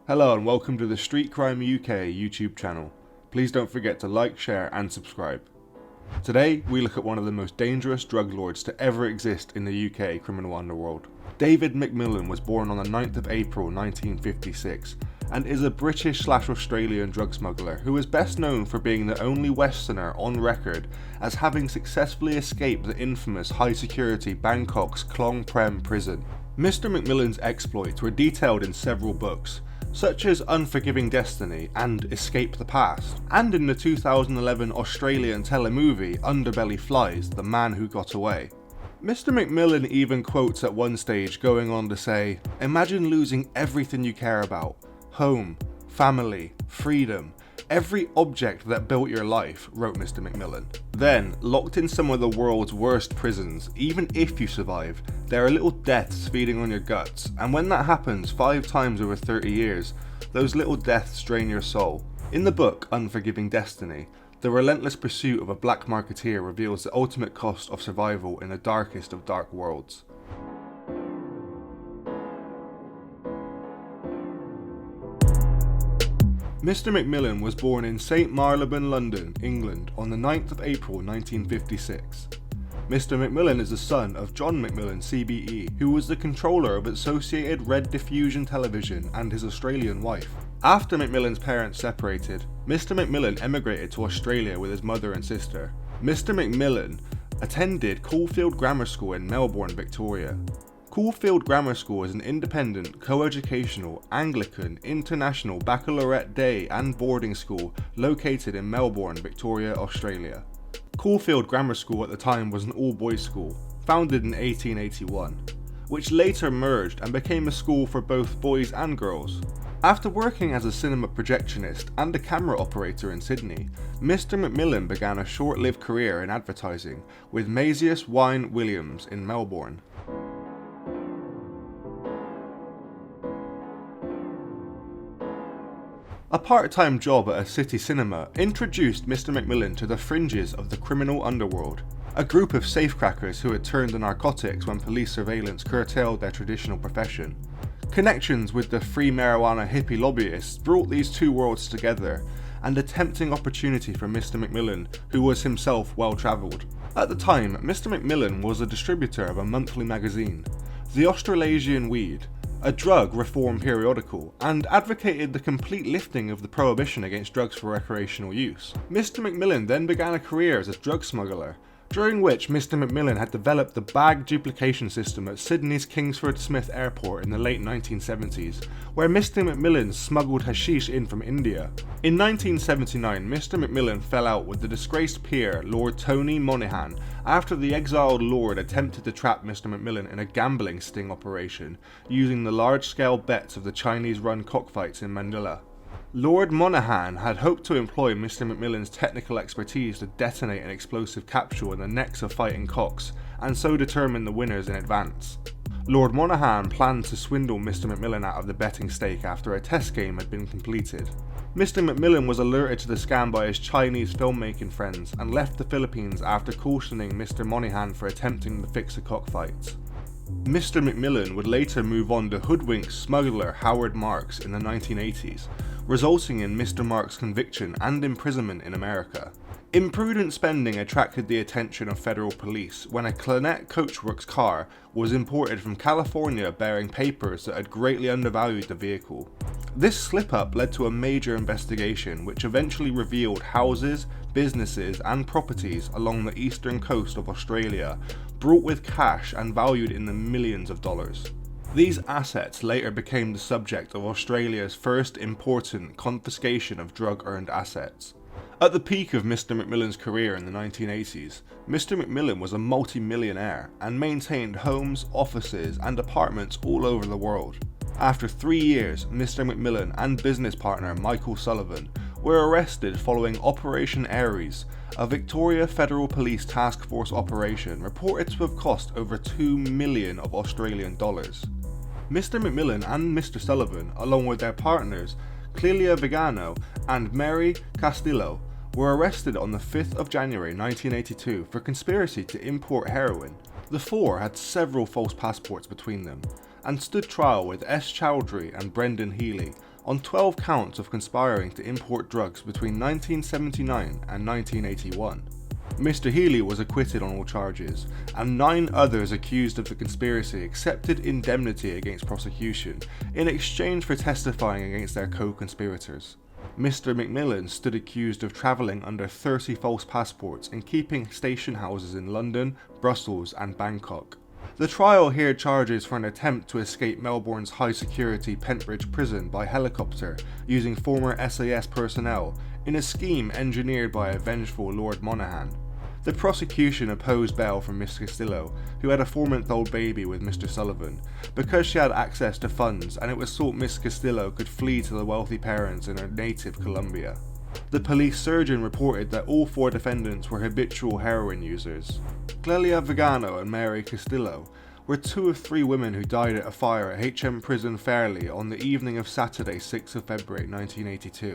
Hello and welcome to the Street Crime UK YouTube channel. Please don't forget to like, share and subscribe. Today we look at one of the most dangerous drug lords to ever exist in the UK criminal underworld. David McMillan was born on the 9th of April 1956 and is a British/Australian drug smuggler who is best known for being the only Westerner on record as having successfully escaped the infamous high-security Bangkok's Klong Prem prison. Mr. McMillan's exploits were detailed in several books, such as Unforgiving Destiny and Escape the Past, and in the 2011 Australian telemovie Underbelly Flies, The Man Who Got Away. Mr. McMillan even quotes at one stage going on to say, "Imagine losing everything you care about. Home, family, freedom, every object that built your life," wrote Mr. McMillan. Then, locked in some of the world's worst prisons, even if you survive, there are little deaths feeding on your guts, and when that happens 5 times over 30 years, those little deaths drain your soul. In the book Unforgiving Destiny, the relentless pursuit of a black marketeer reveals the ultimate cost of survival in the darkest of dark worlds. Mr. McMillan was born in St Marylebone, London, England on the 9th of April 1956. Mr. McMillan is the son of John McMillan CBE, who was the controller of Associated Red Diffusion Television, and his Australian wife. After McMillan's parents separated, Mr. McMillan emigrated to Australia with his mother and sister. Mr. McMillan attended Caulfield Grammar School in Melbourne, Victoria. Caulfield Grammar School is an independent, co-educational, Anglican, international baccalaureate day and boarding school located in Melbourne, Victoria, Australia. Caulfield Grammar School at the time was an all-boys school, founded in 1881, which later merged and became a school for both boys and girls. After working as a cinema projectionist and a camera operator in Sydney, Mr. McMillan began a short-lived career in advertising with Mazius Wine Williams in Melbourne. A part-time job at a city cinema introduced Mr. McMillan to the fringes of the criminal underworld, a group of safecrackers who had turned to narcotics when police surveillance curtailed their traditional profession. Connections with the free marijuana hippie lobbyists brought these two worlds together, and a tempting opportunity for Mr. McMillan, who was himself well-travelled. At the time, Mr. McMillan was a distributor of a monthly magazine, The Australasian Weed, a drug reform periodical, and advocated the complete lifting of the prohibition against drugs for recreational use. Mr. McMillan then began a career as a drug smuggler, during which Mr. McMillan had developed the bag duplication system at Sydney's Kingsford Smith Airport in the late 1970s, where Mr. McMillan smuggled hashish in from India. In 1979, Mr. McMillan fell out with the disgraced peer, Lord Tony Moynihan, after the exiled lord attempted to trap Mr. McMillan in a gambling sting operation, using the large-scale bets of the Chinese-run cockfights in Manila. Lord Moynihan had hoped to employ Mr. McMillan's technical expertise to detonate an explosive capsule in the necks of fighting cocks, and so determine the winners in advance. Lord Moynihan planned to swindle Mr. McMillan out of the betting stake after a test game had been completed. Mr. McMillan was alerted to the scam by his Chinese filmmaking friends and left the Philippines after cautioning Mr. Moynihan for attempting to fix the cockfights. Mr. McMillan would later move on to hoodwink smuggler Howard Marks in the 1980s, resulting in Mr. Marks' conviction and imprisonment in America. Imprudent spending attracted the attention of federal police when a Clarnet Coachworks car was imported from California bearing papers that had greatly undervalued the vehicle. This slip-up led to a major investigation which eventually revealed houses, businesses and properties along the eastern coast of Australia, brought with cash and valued in the millions of dollars. These assets later became the subject of Australia's first important confiscation of drug-earned assets. At the peak of Mr. McMillan's career in the 1980s, Mr. McMillan was a multi-millionaire and maintained homes, offices and apartments all over the world. After 3 years, Mr. McMillan and business partner Michael Sullivan were arrested following Operation Aries, a Victoria Federal Police Task Force operation reported to have cost over $2 million of Australian dollars. Mr. McMillan and Mr. Sullivan, along with their partners Clelia Vigano and Mary Castillo, were arrested on the 5th of January 1982 for conspiracy to import heroin. The four had several false passports between them, and stood trial with S. Chowdhury and Brendan Healy on 12 counts of conspiring to import drugs between 1979 and 1981. Mr. Healy was acquitted on all charges, and 9 others accused of the conspiracy accepted indemnity against prosecution in exchange for testifying against their co-conspirators. Mr. McMillan stood accused of travelling under 30 false passports and keeping station houses in London, Brussels and Bangkok. The trial heard charges for an attempt to escape Melbourne's high-security Pentridge prison by helicopter using former SAS personnel in a scheme engineered by a vengeful Lord Moynihan. The prosecution opposed bail from Miss Castillo, who had a 4-month-old baby with Mr. Sullivan, because she had access to funds and it was thought Miss Castillo could flee to the wealthy parents in her native Colombia. The police surgeon reported that all 4 defendants were habitual heroin users. Clelia Vigano and Mary Castillo were 2 of 3 women who died at a fire at H.M. Prison Fairlea on the evening of Saturday, 6th of February 1982.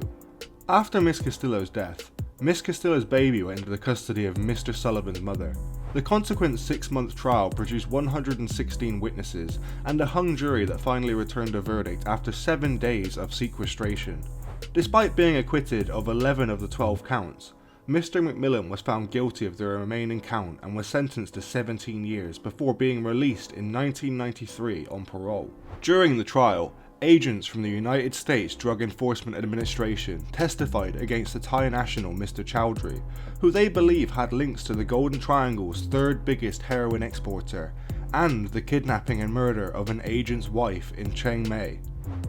After Miss Castillo's death, Miss Castillo's baby went into the custody of Mr. Sullivan's mother. The consequent 6-month trial produced 116 witnesses and a hung jury that finally returned a verdict after 7 days of sequestration. Despite being acquitted of 11 of the 12 counts, Mr. McMillan was found guilty of the remaining count and was sentenced to 17 years before being released in 1993 on parole. During the trial, agents from the United States Drug Enforcement Administration testified against the Thai national Mr. Chowdhury, who they believe had links to the Golden Triangle's 3rd biggest heroin exporter, and the kidnapping and murder of an agent's wife in Chiang Mai.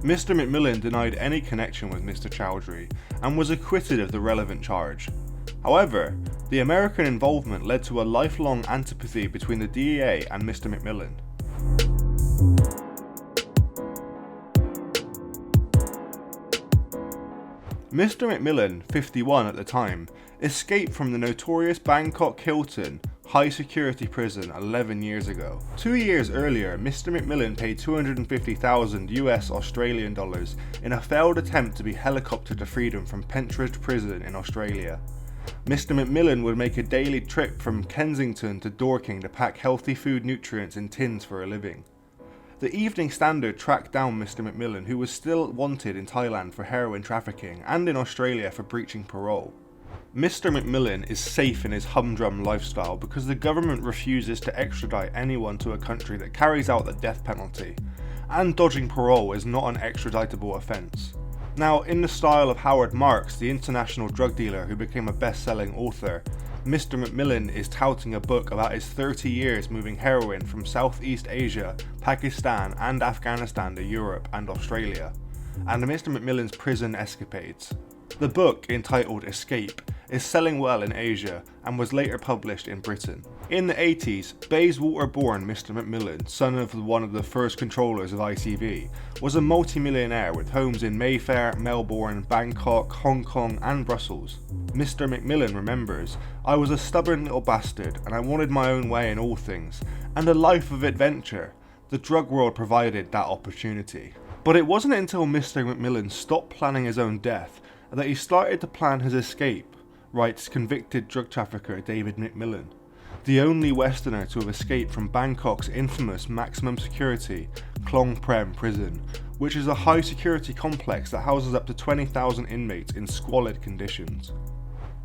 Mr. McMillan denied any connection with Mr. Chowdhury and was acquitted of the relevant charge. However, the American involvement led to a lifelong antipathy between the DEA and Mr. McMillan. Mr. McMillan, 51 at the time, escaped from the notorious Bangkok Hilton high-security prison 11 years ago. 2 years earlier, Mr. McMillan paid $250,000 US Australian dollars in a failed attempt to be helicoptered to freedom from Pentridge Prison in Australia. Mr. McMillan would make a daily trip from Kensington to Dorking to pack healthy food nutrients in tins for a living. The Evening Standard tracked down Mr. McMillan, who was still wanted in Thailand for heroin trafficking and in Australia for breaching parole. Mr. McMillan is safe in his humdrum lifestyle because the government refuses to extradite anyone to a country that carries out the death penalty, and dodging parole is not an extraditable offence. Now, in the style of Howard Marks, the international drug dealer who became a best-selling author, Mr. McMillan is touting a book about his 30 years moving heroin from Southeast Asia, Pakistan and Afghanistan to Europe and Australia, and Mr. McMillan's prison escapades. The book, entitled Escape, is selling well in Asia and was later published in Britain. In the 80s, Bayswater-born Mr. McMillan, son of one of the first controllers of ITV, was a multi-millionaire with homes in Mayfair, Melbourne, Bangkok, Hong Kong and Brussels. Mr. McMillan remembers, "I was a stubborn little bastard and I wanted my own way in all things, and a life of adventure. The drug world provided that opportunity." But it wasn't until Mr. McMillan stopped planning his own death that he started to plan his escape, writes convicted drug trafficker David McMillan, the only Westerner to have escaped from Bangkok's infamous maximum security Klong Prem prison, which is a high security complex that houses up to 20,000 inmates in squalid conditions.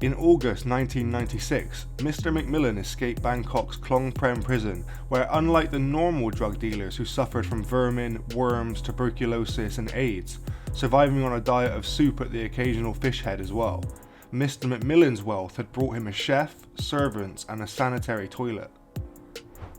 In August 1996, Mr. McMillan escaped Bangkok's Klong Prem prison, where unlike the normal drug dealers who suffered from vermin, worms, tuberculosis and AIDS, surviving on a diet of soup at the occasional fish head as well, Mr. McMillan's wealth had brought him a chef, servants and a sanitary toilet.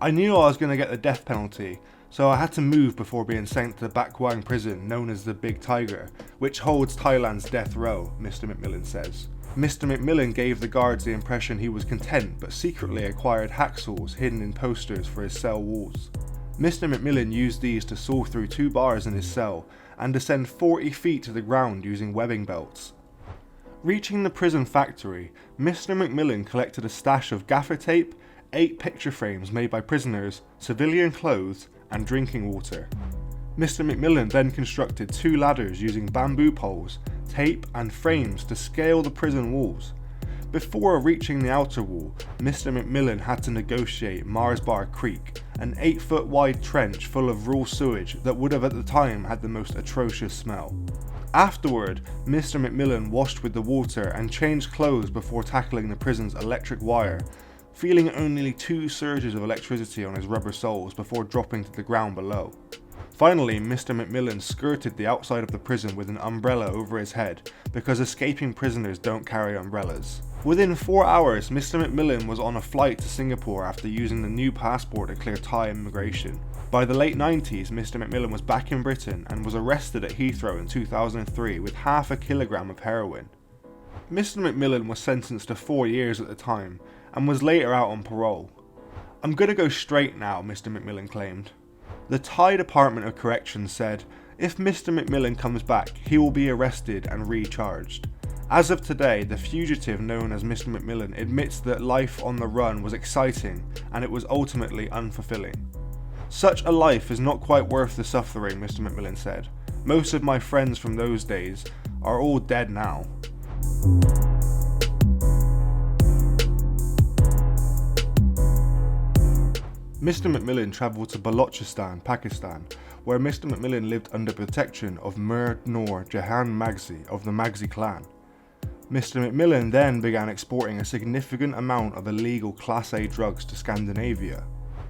"I knew I was going to get the death penalty, so I had to move before being sent to the Bakwang prison known as the Big Tiger, which holds Thailand's death row," Mr. McMillan says. Mr. McMillan gave the guards the impression he was content, but secretly acquired hacksaws hidden in posters for his cell walls. Mr. McMillan used these to saw through 2 bars in his cell and descend 40 feet to the ground using webbing belts. Reaching the prison factory, Mr. McMillan collected a stash of gaffer tape, 8 picture frames made by prisoners, civilian clothes, and drinking water. Mr. McMillan then constructed 2 ladders using bamboo poles, tape and frames to scale the prison walls. Before reaching the outer wall, Mr. McMillan had to negotiate Mars Bar Creek, an 8-foot wide trench full of raw sewage that would have at the time had the most atrocious smell. Afterward, Mr. McMillan washed with the water and changed clothes before tackling the prison's electric wire, feeling only 2 surges of electricity on his rubber soles before dropping to the ground below. Finally, Mr. McMillan skirted the outside of the prison with an umbrella over his head, because escaping prisoners don't carry umbrellas. Within 4 hours, Mr. McMillan was on a flight to Singapore after using the new passport to clear Thai immigration. By the late 90s, Mr. McMillan was back in Britain and was arrested at Heathrow in 2003 with half a kilogram of heroin. Mr. McMillan was sentenced to 4 years at the time, and was later out on parole. "I'm gonna go straight now," Mr. McMillan claimed. The Thai Department of Corrections said, if Mr. McMillan comes back, he will be arrested and recharged. As of today, the fugitive known as Mr. McMillan admits that life on the run was exciting and it was ultimately unfulfilling. "Such a life is not quite worth the suffering," Mr. McMillan said. "Most of my friends from those days are all dead now." Mr. McMillan travelled to Balochistan, Pakistan, where Mr. McMillan lived under protection of Mir Noor Jahan Magzi of the Magzi clan. Mr. McMillan then began exporting a significant amount of illegal Class A drugs to Scandinavia.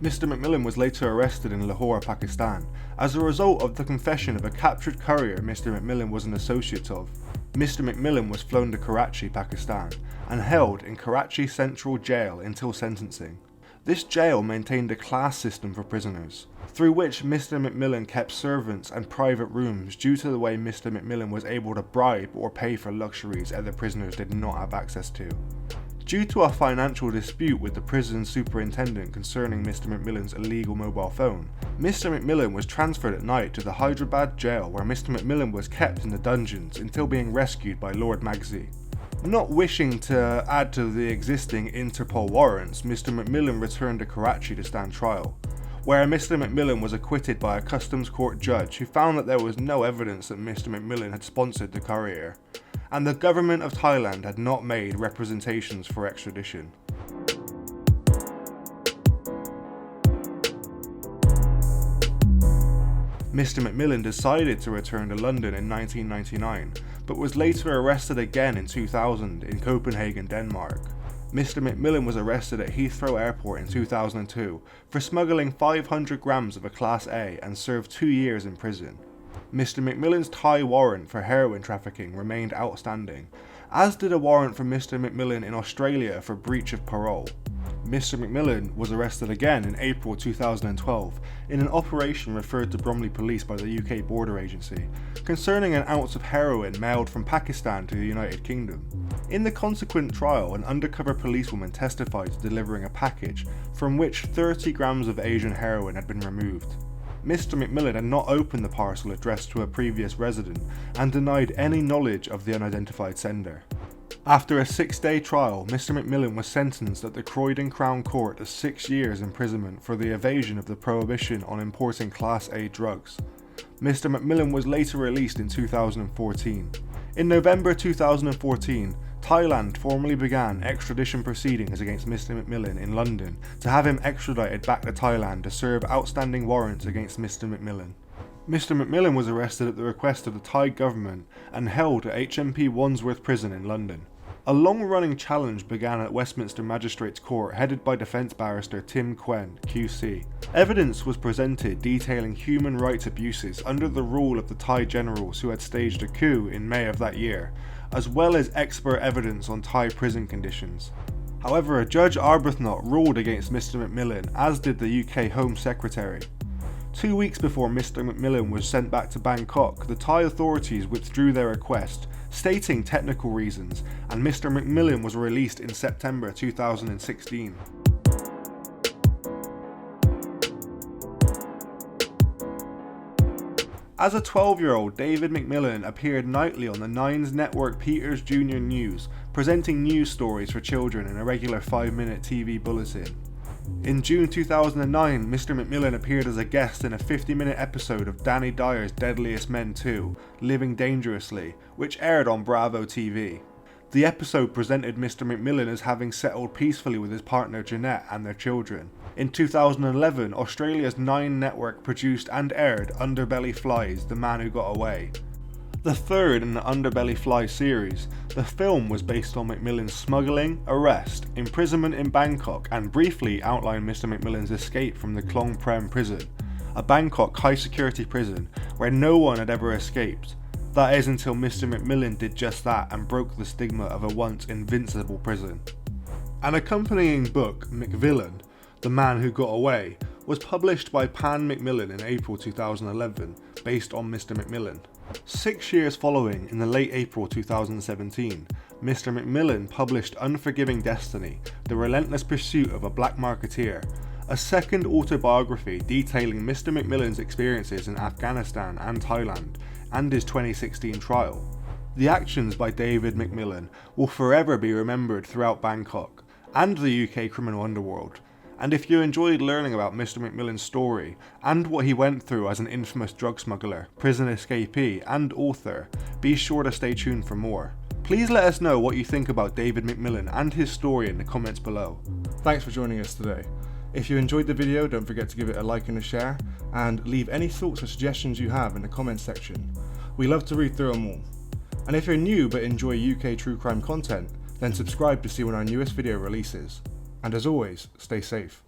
Mr. McMillan was later arrested in Lahore, Pakistan, as a result of the confession of a captured courier Mr. McMillan was an associate of. Mr. McMillan was flown to Karachi, Pakistan, and held in Karachi Central Jail until sentencing. This jail maintained a class system for prisoners, through which Mr. McMillan kept servants and private rooms due to the way Mr. McMillan was able to bribe or pay for luxuries other prisoners did not have access to. Due to a financial dispute with the prison superintendent concerning Mr. McMillan's illegal mobile phone, Mr. McMillan was transferred at night to the Hyderabad jail where Mr. McMillan was kept in the dungeons until being rescued by Lord Magzi. Not wishing to add to the existing Interpol warrants, Mr. McMillan returned to Karachi to stand trial, where Mr. McMillan was acquitted by a customs court judge who found that there was no evidence that Mr. McMillan had sponsored the courier, and the government of Thailand had not made representations for extradition. Mr. McMillan decided to return to London in 1999, but was later arrested again in 2000 in Copenhagen, Denmark. Mr. McMillan was arrested at Heathrow Airport in 2002 for smuggling 500 grams of a Class A and served 2 years in prison. Mr. McMillan's Thai warrant for heroin trafficking remained outstanding, as did a warrant for Mr. McMillan in Australia for breach of parole. Mr. McMillan was arrested again in April 2012 in an operation referred to Bromley Police by the UK Border Agency, concerning an ounce of heroin mailed from Pakistan to the United Kingdom. In the consequent trial, an undercover policewoman testified to delivering a package from which 30 grams of Asian heroin had been removed. Mr. McMillan had not opened the parcel addressed to a previous resident and denied any knowledge of the unidentified sender. After a 6-day trial, Mr. McMillan was sentenced at the Croydon Crown Court to 6 years imprisonment for the evasion of the prohibition on importing Class A drugs. Mr. McMillan was later released in 2014. In November 2014, Thailand formally began extradition proceedings against Mr. McMillan in London to have him extradited back to Thailand to serve outstanding warrants against Mr. McMillan. Mr. McMillan was arrested at the request of the Thai government and held at H.M.P Wandsworth prison in London. A long-running challenge began at Westminster Magistrates Court headed by defence barrister Tim Quen, QC. Evidence was presented detailing human rights abuses under the rule of the Thai generals who had staged a coup in May of that year, as well as expert evidence on Thai prison conditions. However, Judge Arbuthnot ruled against Mr. McMillan, as did the UK Home Secretary. 2 weeks before Mr. McMillan was sent back to Bangkok, the Thai authorities withdrew their request, stating technical reasons, and Mr. McMillan was released in September 2016. As a 12-year-old, David McMillan appeared nightly on the Nines Network Peters Jr. News, presenting news stories for children in a regular 5-minute TV bulletin. In June 2009, Mr. McMillan appeared as a guest in a 50-minute episode of Danny Dyer's Deadliest Men 2, Living Dangerously, which aired on Bravo TV. The episode presented Mr. McMillan as having settled peacefully with his partner Jeanette and their children. In 2011, Australia's 9 network produced and aired Underbelly Flies, The Man Who Got Away. The third in the Underbelly Fly series, the film was based on McMillan's smuggling, arrest, imprisonment in Bangkok, and briefly outlined Mr. McMillan's escape from the Klong Prem prison, a Bangkok high security prison where no one had ever escaped. That is until Mr. McMillan did just that and broke the stigma of a once invincible prison. An accompanying book, McMillan, The Man Who Got Away, was published by Pan Macmillan in April 2011, based on Mr. McMillan. 6 years following, in the late April 2017, Mr. McMillan published Unforgiving Destiny, The Relentless Pursuit of a Black Marketeer, a second autobiography detailing Mr. McMillan's experiences in Afghanistan and Thailand, and his 2016 trial. The actions by David McMillan will forever be remembered throughout Bangkok and the UK criminal underworld, and if you enjoyed learning about Mr. McMillan's story and what he went through as an infamous drug smuggler, prison escapee and author, be sure to stay tuned for more. Please let us know what you think about David McMillan and his story in the comments below. Thanks for joining us today. If you enjoyed the video, don't forget to give it a like and a share, and leave any thoughts or suggestions you have in the comments section. We love to read through them all. And if you're new but enjoy UK true crime content, then subscribe to see when our newest video releases. And as always, stay safe.